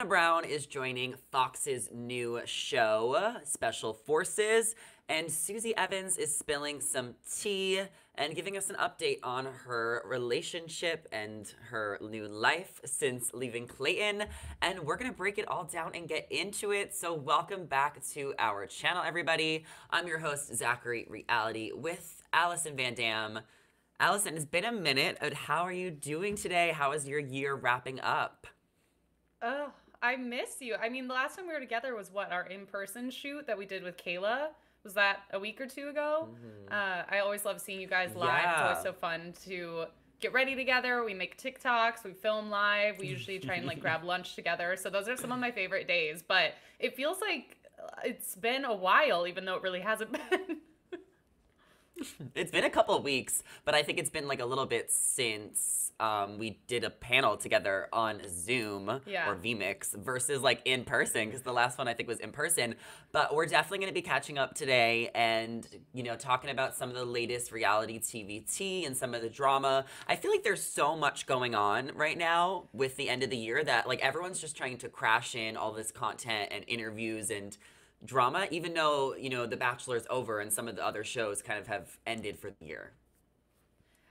Brown is joining Fox's new show, Special Forces, and Susie Evans is spilling some tea and giving us an update on her relationship and her new life since leaving Clayton. And we're going to break it all down and get into it. So welcome back to our channel, everybody. I'm your host, Zachary Reality, with Allison Van Dam. Allison, it's been a minute. How are you doing today? How is your year wrapping up? Oh, I miss you. I mean, the last time we were together was what, our in-person shoot that we did with Kayla? Was that a week or two ago? I always love seeing you guys live. It's always Yeah. so fun to get ready together. We make TikToks, we film live. We usually try and like grab lunch together. So those are some of my favorite days. But it feels like it's been a while, even though it really hasn't been. It's been a couple of weeks, but I think it's been like a little bit since we did a panel together on Zoom Yeah. or vMix versus like in person, because the last one I think was in person. But we're definitely going to be catching up today and, talking about some of the latest reality TV tea and some of the drama. I feel like there's so much going on right now with the end of the year that like everyone's just trying to crash in all this content and interviews and drama, even though, The Bachelor's over and some of the other shows kind of have ended for the year.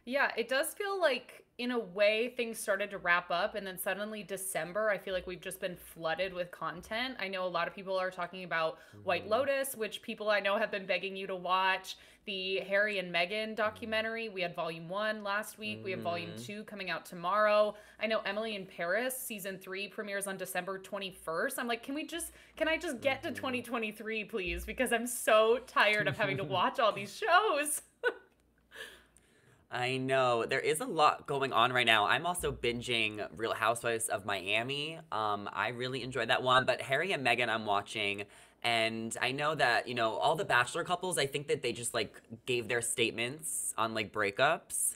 Yeah, it does feel like, in a way, things started to wrap up, and then suddenly December, I feel like we've just been flooded with content. I know a lot of people are talking about White Lotus, which people I know have been begging you to watch. The Harry and Meghan documentary. We had Volume 1 last week. We have Volume 2 coming out tomorrow. I know Emily in Paris, Season 3 premieres on December 21st. I'm like, can I just get to 2023, please? Because I'm so tired of having to watch all these shows. I know there is a lot going on right now. I'm also binging Real Housewives of Miami. I really enjoyed that one, but Harry and Meghan I'm watching, and I know that all the Bachelor couples. I think that they just like gave their statements on like breakups.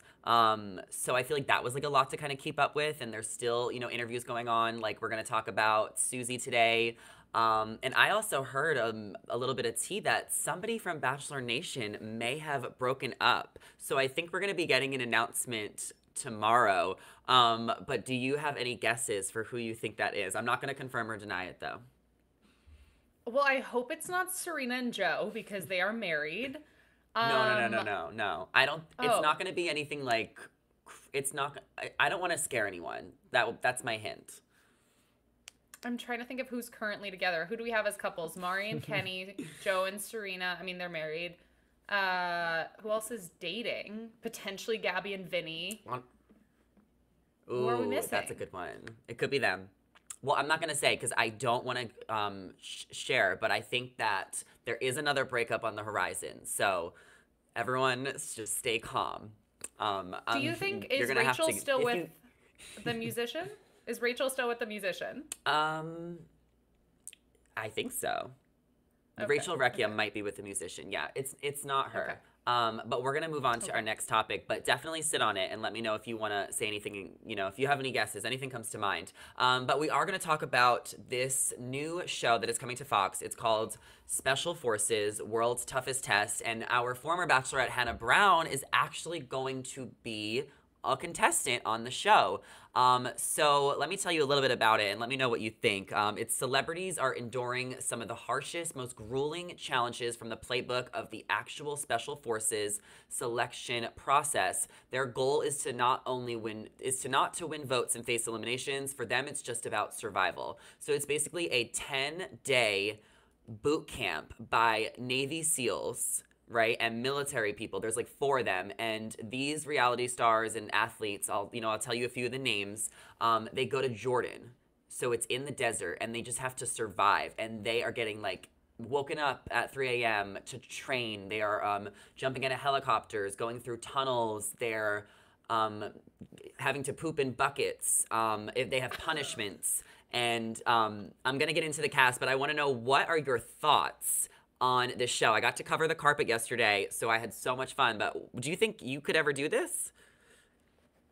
So I feel like that was like a lot to kind of keep up with, and there's still interviews going on. Like we're gonna talk about Susie today. And I also heard a little bit of tea that somebody from Bachelor Nation may have broken up. So I think we're going to be getting an announcement tomorrow. But do you have any guesses for who you think that is? I'm not going to confirm or deny it, though. Well, I hope it's not Serena and Joe because they are married. No, no, no, Um, no, no, no. I don't. It's oh, not going to be anything like. It's not. I don't want to scare anyone. That's my hint. I'm trying to think of who's currently together. Who do we have as couples? Mari and Kenny, Joe and Serena. I mean, they're married. Who else is dating? Potentially Gabby and Vinny. Who are we Ooh, that's a missing? good one. It could be them. Well, I'm not gonna say because I don't want to share, but I think that there is another breakup on the horizon. So everyone, just stay calm. Do you think You're is gonna have Rachel to still if with you. the musician? Is Rachel still with the musician? um, I think so. Okay. Rachel Recchia Okay. might be with the musician. Yeah, it's not Okay. her. But we're gonna move on to our Okay. next topic. But definitely sit on it and let me know if you want to say anything. If you have any guesses, anything comes to mind. But we are gonna talk about this new show that is coming to Fox. It's called Special Forces: World's Toughest Test, and our former Bachelorette Hannah Brown is actually going to be a contestant on the show. So let me tell you a little bit about it and let me know what you think. Its celebrities are enduring some of the harshest, most grueling challenges from the playbook of the actual Special Forces selection process. Their goal is to not to win votes and face eliminations. For them, it's just about survival. So it's basically a 10-day boot camp by Navy SEALs, right? And military people. There's like four of them. And these reality stars and athletes, I'll tell you a few of the names. They go to Jordan. So it's in the desert and they just have to survive. And they are getting like woken up at 3 a.m. to train. They are jumping out of helicopters, going through tunnels. They're um, having to poop in buckets. If they have punishments. And I'm going to get into the cast, but I want to know, what are your thoughts on this show? I got to cover the carpet yesterday, so I had so much fun. But do you think you could ever do this?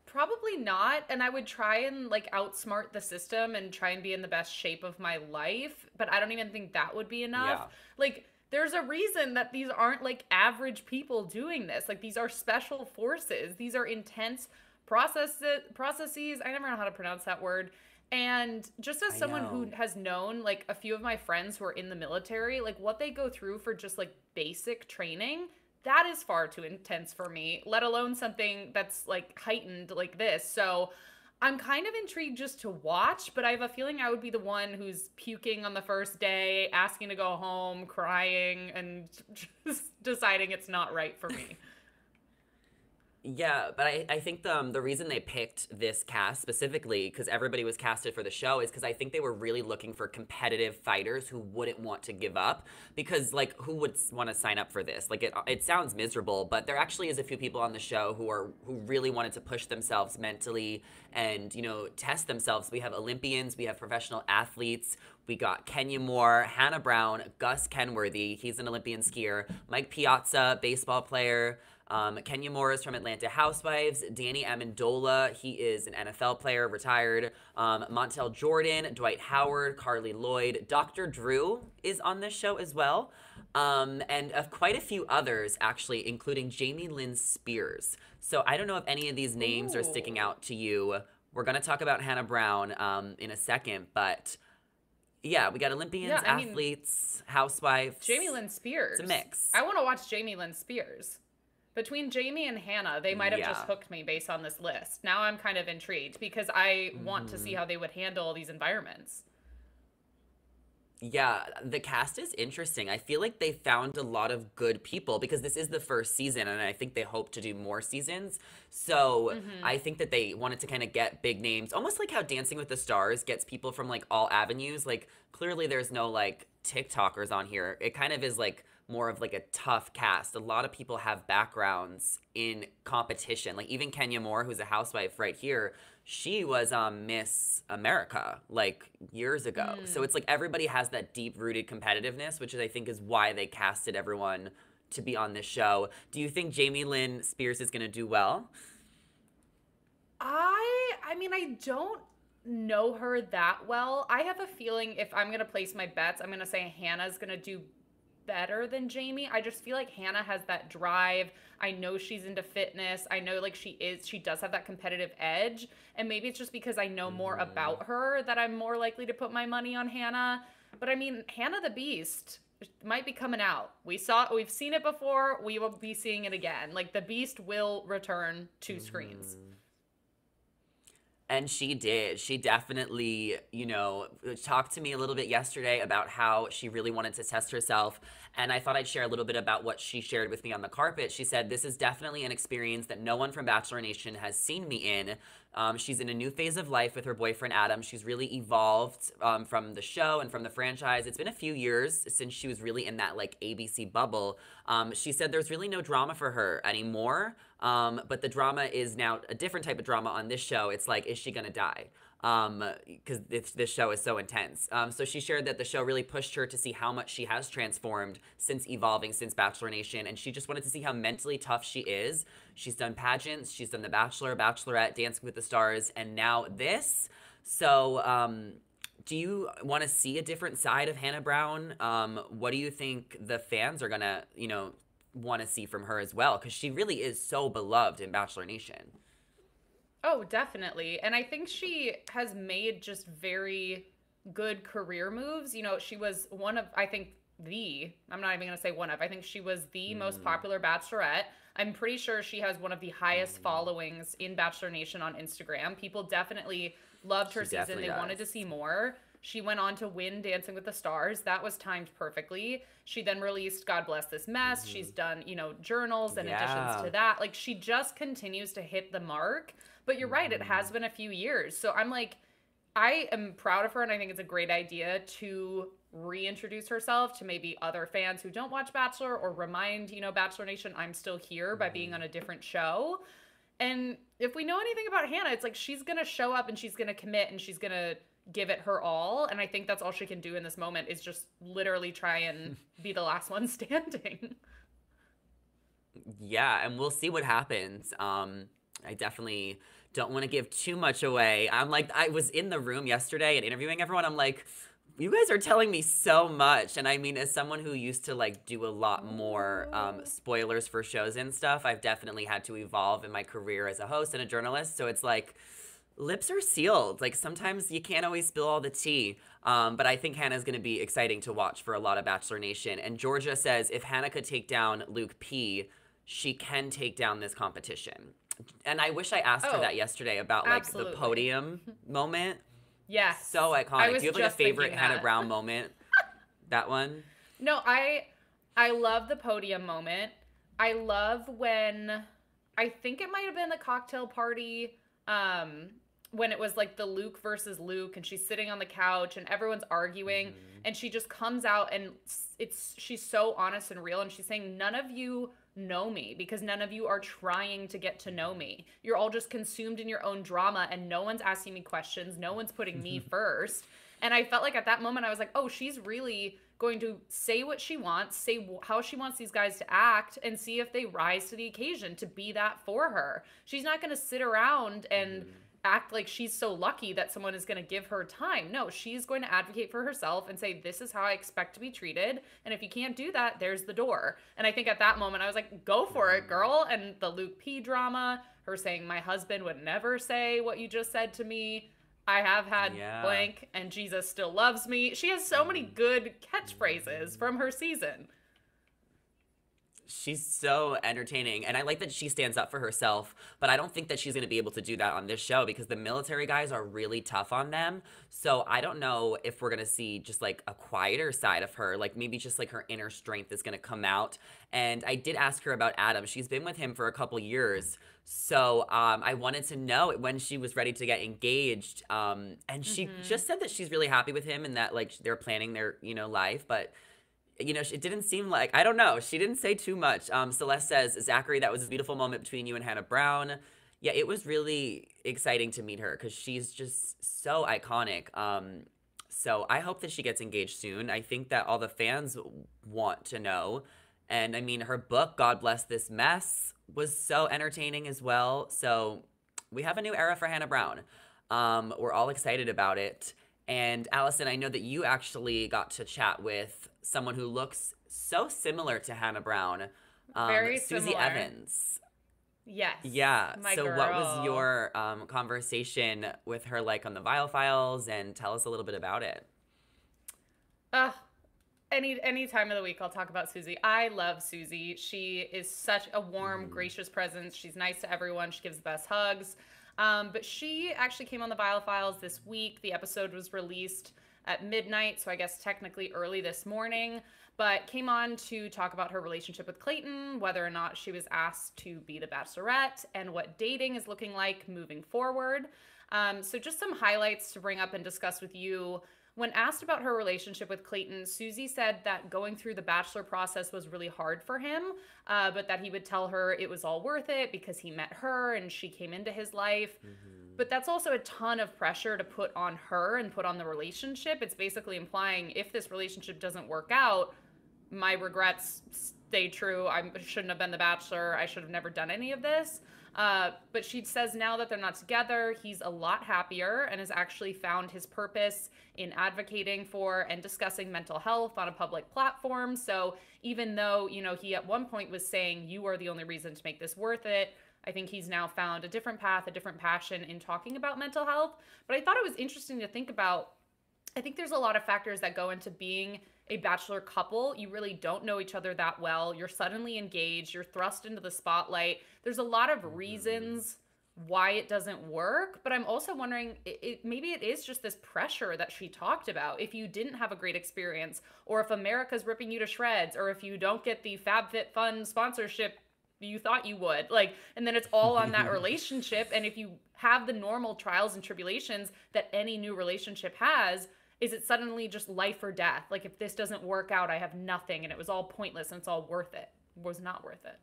Probably not. And I would try and like outsmart the system and try and be in the best shape of my life. But I don't even think that would be enough. Yeah. Like, there's a reason that these aren't like average people doing this. Like, these are special forces. These are intense processes. I never know how to pronounce that word. And just as I someone who know. has known like a few of my friends who are in the military, like what they go through for just like basic training, that is far too intense for me, let alone something that's like heightened like this. So I'm kind of intrigued just to watch, but I have a feeling I would be the one who's puking on the first day, asking to go home, crying, and just deciding it's not right for me. Yeah, but I think the reason they picked this cast specifically, because everybody was casted for the show, is because I think they were really looking for competitive fighters who wouldn't want to give up. Because like, who would want to sign up for this? Like, it sounds miserable, but there actually is a few people on the show who really wanted to push themselves mentally and test themselves. We have Olympians, we have professional athletes. We got Kenya Moore, Hannah Brown, Gus Kenworthy. He's an Olympian skier. Mike Piazza, baseball player. Kenya Moore is from Atlanta Housewives. Danny Amendola, he is an NFL player, retired. Montel Jordan, Dwight Howard, Carly Lloyd. Dr. Drew is on this show as well. And quite a few others, actually, including Jamie Lynn Spears. So I don't know if any of these names are sticking Ooh. out to you. We're going to talk about Hannah Brown in a second, but yeah, we got Olympians, Yeah, I mean, athletes, Jamie housewives. Lynn It's a Spears. mix. I want to watch Jamie Lynn Spears. Between Jamie and Hannah, they might have just Yeah. hooked me based on this list. Now I'm kind of intrigued because I want to see Hmm. how they would handle these environments. Yeah, the cast is interesting. I feel like they found a lot of good people because this is the first season and I think they hope to do more seasons. So Mm-hmm. I think that they wanted to kind of get big names, almost like how Dancing with the Stars gets people from like all avenues. Like clearly there's no like TikTokers on here. It kind of is like more of like a tough cast. A lot of people have backgrounds in competition. Like even Kenya Moore, who's a housewife right here, she was Miss America like years ago. So Mm. it's like everybody has that deep rooted competitiveness, which is, I think is why they casted everyone to be on this show. Do you think Jamie Lynn Spears is going to do well? I mean, I don't know her that well. I have a feeling if I'm gonna place my bets, I'm gonna say Hannah's gonna do better than Jamie. I just feel like Hannah has that drive. I know she's into fitness. I know like she does have that competitive edge. And maybe it's just because I know more Hmm. about her that I'm more likely to put my money on Hannah. But I mean, Hannah the Beast might be coming out. We've seen it before. We will be seeing it again. Like the Beast will return to screens. Hmm. And she did. She definitely, talked to me a little bit yesterday about how she really wanted to test herself. And I thought I'd share a little bit about what she shared with me on the carpet. She said, "This is definitely an experience that no one from Bachelor Nation has seen me in." She's in a new phase of life with her boyfriend, Adam. She's really evolved from the show and from the franchise. It's been a few years since she was really in that like ABC bubble. She said there's really no drama for her anymore. But the drama is now a different type of drama on this show. It's like, is she gonna die? Because this show is so intense. So she shared that the show really pushed her to see how much she has transformed since evolving, since Bachelor Nation, and she just wanted to see how mentally tough she is. She's done pageants, she's done The Bachelor, Bachelorette, Dancing with the Stars, and now this. So, do you want to see a different side of Hannah Brown? What do you think the fans are gonna, want to see from her as well? Because she really is so beloved in Bachelor Nation. Oh, definitely. And I think she has made just very good career moves. You know, she was one of, I think, I'm not even going to say one of, I think she was the most Mm, popular bachelorette. I'm pretty sure she has one of the highest mhm. followings in Bachelor Nation on Instagram. People definitely loved her She season. definitely They wanted to does. see more. She went on to win Dancing with the Stars. That was timed perfectly. She then released God Bless This Mess. She's Hmm. done, journals and additions to Yeah. that. Like she just continues to hit the mark. But you're right, it has Hmm. been a few years. So I'm like, I am proud of her and I think it's a great idea to reintroduce herself to maybe other fans who don't watch Bachelor or remind, Bachelor Nation I'm still here by being Hmm. on a different show. And if we know anything about Hannah, it's like she's going to show up and she's going to commit and she's going to give it her all. And I think that's all she can do in this moment is just literally try and be the last one standing. Yeah, and we'll see what happens. I definitely don't want to give too much away. I'm like, I was in the room yesterday and interviewing everyone. I'm like, you guys are telling me so much. And I mean, as someone who used to like do a lot more Oh. spoilers for shows and stuff, I've definitely had to evolve in my career as a host and a journalist. So it's like, lips are sealed. Like sometimes you can't always spill all the tea. But I think Hannah's going to be exciting to watch for a lot of Bachelor Nation. And Georgia says if Hannah could take down Luke P, she can take down this competition. And I wish I asked her Oh, that yesterday about like the absolutely. podium moment. Yes. So I iconic. was Do you have like a just favorite thinking Hannah that. Brown moment? That one? No, I love the podium moment. I love when I think it might have been the cocktail party when it was like the Luke versus Luke and she's sitting on the couch and everyone's arguing Hmm. and she just comes out and it's she's so honest and real and she's saying none of you know me because none of you are trying to get to know me. You're all just consumed in your own drama and no one's asking me questions. No one's putting me first. And I felt like at that moment I was like, "Oh, she's really going to say what she wants, say how she wants these guys to act, and see if they rise to the occasion to be that for her. She's not going to sit around and Hmm. act like she's so lucky that someone is going to give her time. No, she's going to advocate for herself and say, this is how I expect to be treated. And if you can't do that, there's the door. And I think at that moment, I was like, go for it, Hmm. girl. And the Luke P drama, her saying, my husband would never say what you just said to me. I have had Yeah. blank and Jesus still loves me. She has so many Hmm. good catchphrases from her season. She's so entertaining. And I like that she stands up for herself, but I don't think that she's going to be able to do that on this show because the military guys are really tough on them. So I don't know if we're going to see just like a quieter side of her, like maybe just like her inner strength is going to come out. And I did ask her about Adam. She's been with him for a couple years. So I wanted to know when she was ready to get engaged. And she Mm-hmm. just said that she's really happy with him and that like they're planning their, life. But it didn't seem like, I don't know. She didn't say too much. Celeste says, Zachary, that was a beautiful moment between you and Hannah Brown. Yeah, it was really exciting to meet her because she's just so iconic. So I hope that she gets engaged soon. I think that all the fans want to know. And I mean, her book, God Bless This Mess, was so entertaining as well. So we have a new era for Hannah Brown. We're all excited about it. And Allison, I know that you actually got to chat with someone who looks so similar to Hannah Brown, Very Susie similar. Evans. Yes, Yeah. my So, what was girl. your conversation with her like on the Viall files? And tell us a little bit about it. Ugh, any time of the week I'll talk about Susie. I love Susie. She is such a warm, Hmm. gracious presence. She's nice to everyone. She gives the best hugs. But she actually came on the Viall Files this week. The episode was released at midnight, so I guess technically early this morning. But came on to talk about her relationship with Clayton, whether or not she was asked to be the Bachelorette, and what dating is looking like moving forward. So just some highlights to bring up and discuss with you. When asked about her relationship with Clayton, Susie said that going through the Bachelor process was really hard for him, but that he would tell her it was all worth it because he met her and she came into his life. Hmm. But that's also a ton of pressure to put on her and put on the relationship. It's basically implying if this relationship doesn't work out, my regrets stay true. I shouldn't have been the Bachelor. I should have never done any of this. But she says now that they're not together, he's a lot happier and has actually found his purpose in advocating for and discussing mental health on a public platform. So even though, he at one point was saying, you are the only reason to make this worth it, I think he's now found a different path, a different passion in talking about mental health. But I thought it was interesting to think about. I think there's a lot of factors that go into being a Bachelor couple. You really don't know each other that well. You're suddenly engaged, you're thrust into the spotlight. There's a lot of Hmm. reasons why it doesn't work, but I'm also wondering maybe it is just this pressure that she talked about. If you didn't have a great experience, or if America's ripping you to shreds, or if you don't get the FabFitFun sponsorship you thought you would, like, and then it's all on that relationship. And if you have the normal trials and tribulations that any new relationship has, is it suddenly just life or death? Like, if this doesn't work out, I have nothing and it was all pointless and it's all worth it. It was not worth it.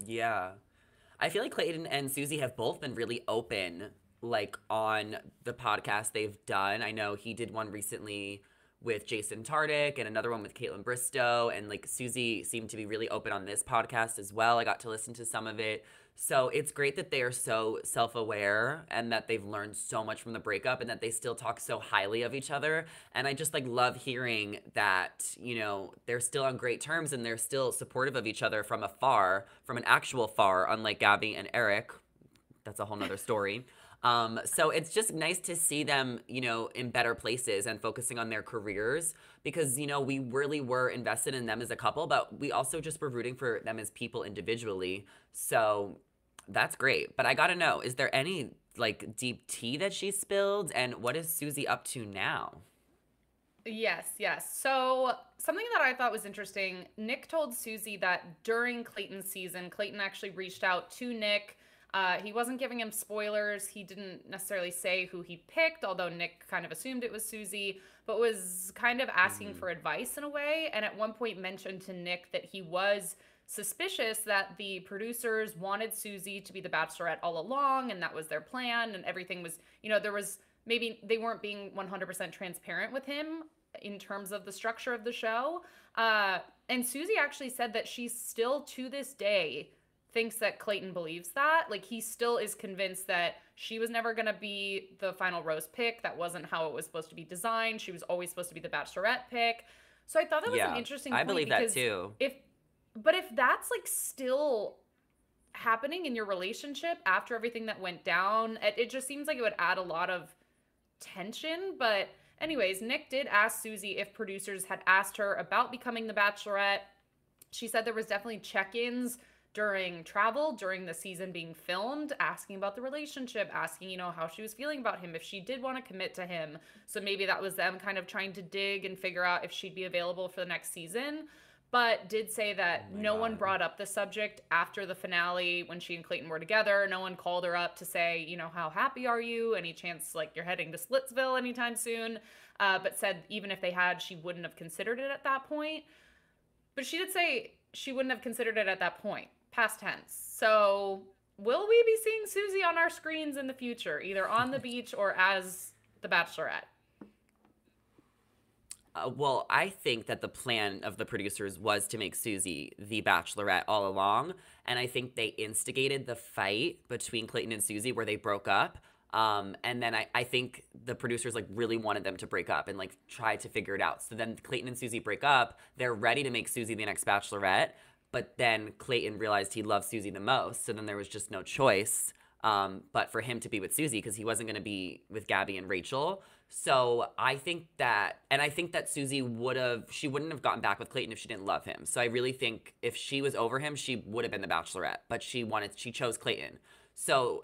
Yeah. I feel like Clayton and Susie have both been really open, like on the podcast they've done. I know he did one recently with Jason Tardik and another one with Caitlin Bristow. And like Susie seemed to be really open on this podcast as well. I got to listen to some of it. So it's great that they are so self aware and that they've learned so much from the breakup and that they still talk so highly of each other. And I just like love hearing that, they're still on great terms and they're still supportive of each other from afar, from an actual far, unlike Gabby and Eric. That's a whole nother story. So it's just nice to see them, you know, in better places and focusing on their careers because, you know, we really were invested in them as a couple, but we also just were rooting for them as people individually. So that's great. But I gotta know, is there any like deep tea that she spilled? And what is Susie up to now? Yes, yes. So, something that I thought was interesting, Nick told Susie that during Clayton's season, Clayton actually reached out to Nick. He wasn't giving him spoilers. He didn't necessarily say who he picked, although Nick kind of assumed it was Susie, but was kind of asking for advice in a way. And at one point mentioned to Nick that he was suspicious that the producers wanted Susie to be the Bachelorette all along, and that was their plan, and everything was, you know, there was maybe they weren't being 100% transparent with him in terms of the structure of the show. And Susie actually said that she still, to this day, thinks that Clayton believes that. Like, he still is convinced that she was never going to be the final rose pick. That wasn't how it was supposed to be designed. She was always supposed to be the Bachelorette pick. So I thought that was an interesting I point believe that too. But if that's like still happening in your relationship after everything that went down, it just seems like it would add a lot of tension. But anyways, Nick did ask Susie if producers had asked her about becoming the Bachelorette. She said there was definitely check-ins during travel, during the season being filmed, asking about the relationship, asking, you know, how she was feeling about him, if she did want to commit to him. So maybe that was them kind of trying to dig and figure out if she'd be available for the next season. But did say that no one brought up the subject after the finale when she and Clayton were together. No one called her up to say, you know, how happy are you? Any chance like you're heading to Splitsville anytime soon? But said even if they had, she wouldn't have considered it at that point. But she did say she wouldn't have considered it at that point, past tense. So will we be seeing Susie on our screens in the future, either on the beach or as the Bachelorette? Well, I think that the plan of the producers was to make Susie the Bachelorette all along. And I think they instigated the fight between Clayton and Susie where they broke up. And then I think the producers like really wanted them to break up and like try to figure it out. So then Clayton and Susie break up. They're ready to make Susie the next Bachelorette. But then Clayton realized he loved Susie the most. So then there was just no choice but for him to be with Susie because he wasn't going to be with Gabby and Rachel. So I think that Susie she wouldn't have gotten back with Clayton if she didn't love him. So I really think if she was over him, she would have been the Bachelorette, but she chose Clayton. So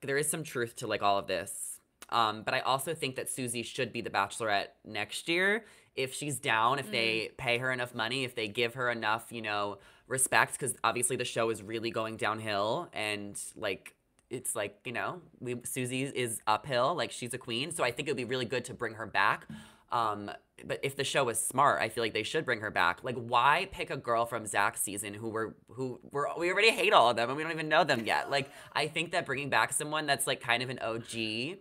there is some truth to like all of this. But I also think that Susie should be the Bachelorette next year if she's down, if they pay her enough money, if they give her enough, you know, respect, because obviously the show is really going downhill and like it's like, you know, Susie is uphill, like she's a queen. So I think it would be really good to bring her back. But if the show was smart, I feel like they should bring her back. Like, why pick a girl from Zach's season we already hate all of them and we don't even know them yet. Like, I think that bringing back someone that's like kind of an OG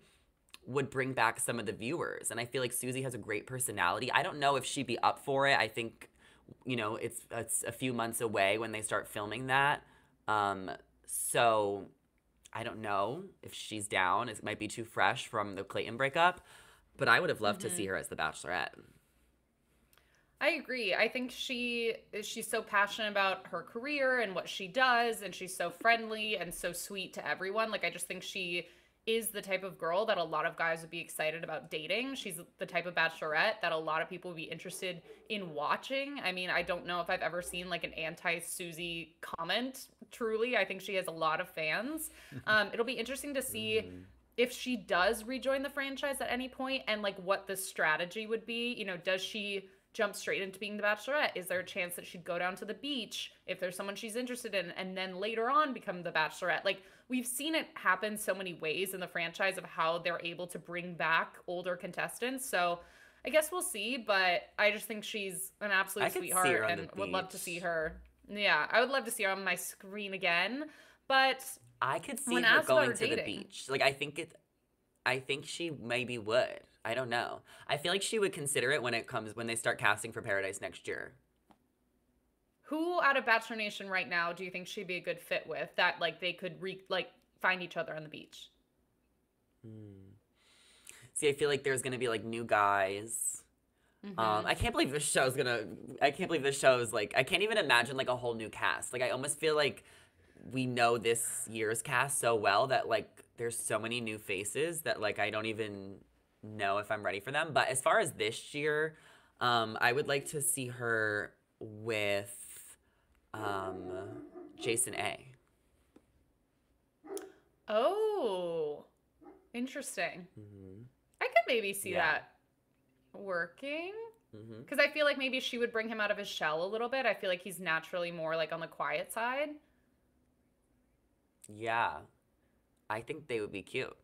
would bring back some of the viewers. And I feel like Susie has a great personality. I don't know if she'd be up for it. I think, you know, it's a few months away when they start filming that. So I don't know if she's down. It might be too fresh from the Clayton breakup, but I would have loved to see her as the Bachelorette. I agree. I think she's so passionate about her career and what she does, and she's so friendly and so sweet to everyone. Like, I just think she is the type of girl that a lot of guys would be excited about dating. She's the type of Bachelorette that a lot of people would be interested in watching. I mean, I don't know if I've ever seen like an anti-Susie comment, truly. I think she has a lot of fans. It'll be interesting to see if she does rejoin the franchise at any point and like what the strategy would be. You know, does she jump straight into being the Bachelorette? Is there a chance that she'd go down to the beach if there's someone she's interested in and then later on become the Bachelorette? Like, we've seen it happen so many ways in the franchise of how they're able to bring back older contestants. So I guess we'll see, but I just think she's an absolute sweetheart and would love to see her. Yeah, I would love to see her on my screen again. But I could see her going to the beach. Like, I think she maybe would. I don't know. I feel like she would consider it when they start casting for Paradise next year. Who out of Bachelor Nation right now do you think she'd be a good fit with that like they could find each other on the beach? See, I feel like there's gonna be like new guys. I can't believe this show's like, I can't even imagine like a whole new cast. Like, I almost feel like we know this year's cast so well that like there's so many new faces that like I don't even know if I'm ready for them. But as far as this year, I would like to see her with um, Jason A. Oh, interesting. Mm-hmm. I could maybe see Yeah. that working. Mm-hmm. Because I feel like maybe she would bring him out of his shell a little bit. I feel like he's naturally more like on the quiet side. Yeah. I think they would be cute.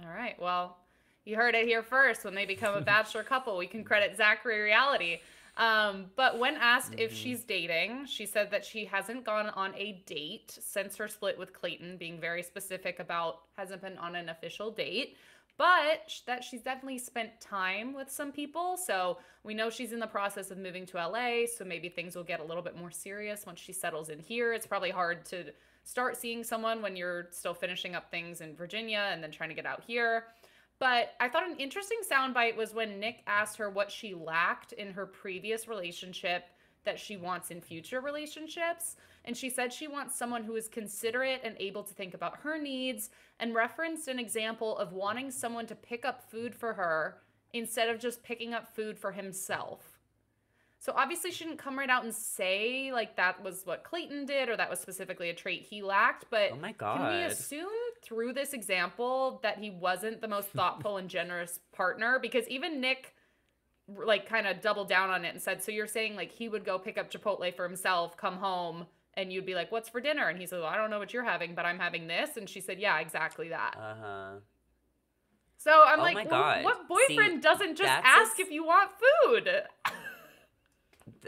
All right. Well, you heard it here first. When they become a bachelor couple, we can credit Zachary Reality. But when asked if she's dating, she said that she hasn't gone on a date since her split with Clayton, being very specific about hasn't been on an official date. But that she's definitely spent time with some people. So we know she's in the process of moving to LA. So maybe things will get a little bit more serious once she settles in here. It's probably hard to start seeing someone when you're still finishing up things in Virginia and then trying to get out here. But I thought an interesting soundbite was when Nick asked her what she lacked in her previous relationship that she wants in future relationships. And she said she wants someone who is considerate and able to think about her needs, and referenced an example of wanting someone to pick up food for her instead of just picking up food for himself. So obviously she didn't come right out and say like that was what Clayton did or that was specifically a trait he lacked, but Oh my can we God. assume through this example that he wasn't the most thoughtful and generous partner? Because even Nick like kind of doubled down on it and said, so you're saying like he would go pick up Chipotle for himself, come home, and you'd be like, what's for dinner? And he said, well, I don't know what you're having, but I'm having this. And she said, yeah, exactly that. Uh-huh. So I'm Oh like, my well, God. what boyfriend See, doesn't just that's ask if you want food?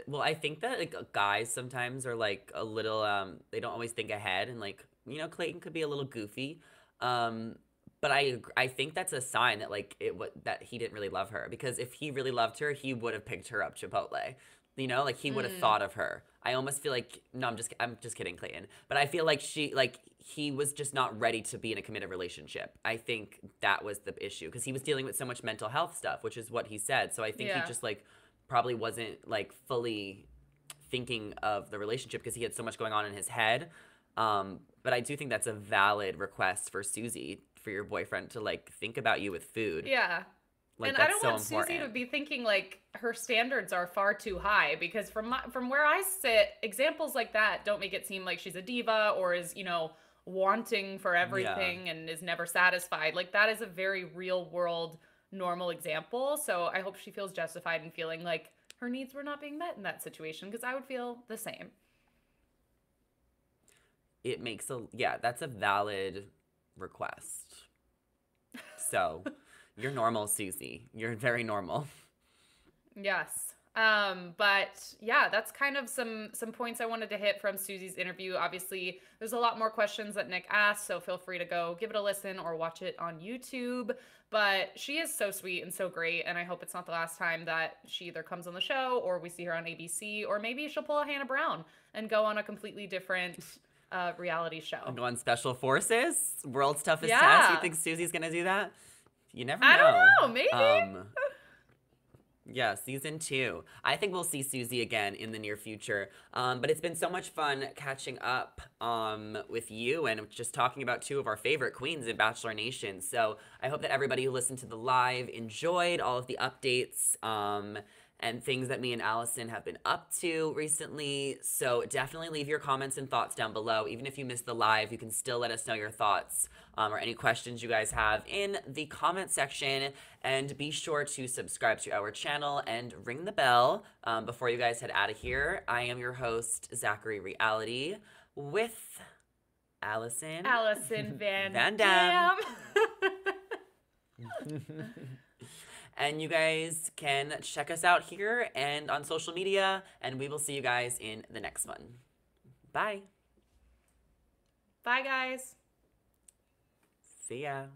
Well, I think that like guys sometimes are like a little they don't always think ahead, and like, you know, Clayton could be a little goofy. But I think that's a sign that like that he didn't really love her, because if he really loved her, he would have picked her up Chipotle. You know, like he would have thought of her. I almost feel like no, I'm just kidding, Clayton. But I feel like he was just not ready to be in a committed relationship. I think that was the issue, because he was dealing with so much mental health stuff, which is what he said. So I think he Yeah. just like probably wasn't like fully thinking of the relationship because he had so much going on in his head. But I do think that's a valid request for Susie, for your boyfriend to like think about you with food. Yeah. Like And that's I don't so want important. Susie to be thinking like her standards are far too high, because from where I sit, examples like that don't make it seem like she's a diva or is, you know, wanting for everything and is never satisfied. Like that is a very real world normal example. So I hope she feels justified in feeling like her needs were not being met in that situation, because I would feel the same. It makes that's a valid request. So you're normal, Susie. You're very normal. Yes. But yeah, that's kind of some points I wanted to hit from Susie's interview. Obviously, there's a lot more questions that Nick asked, so feel free to go give it a listen or watch it on YouTube. But she is so sweet and so great, and I hope it's not the last time that she either comes on the show or we see her on ABC, or maybe she'll pull a Hannah Brown and go on a completely different reality show. And go on Special Forces, World's Toughest Yeah. Test. You think Susie's gonna do that? You never know. I don't know, maybe. Yeah, season 2. I think we'll see Susie again in the near future. But it's been so much fun catching up with you and just talking about two of our favorite queens in Bachelor Nation. So I hope that everybody who listened to the live enjoyed all of the updates and things that me and Allison have been up to recently. So definitely leave your comments and thoughts down below. Even if you missed the live, you can still let us know your thoughts or any questions you guys have in the comment section. And be sure to subscribe to our channel and ring the bell before you guys head out of here. I am your host, Zachary Reality, with Allison Van Dam. And you guys can check us out here and on social media, and we will see you guys in the next one. Bye. Bye, guys. See ya.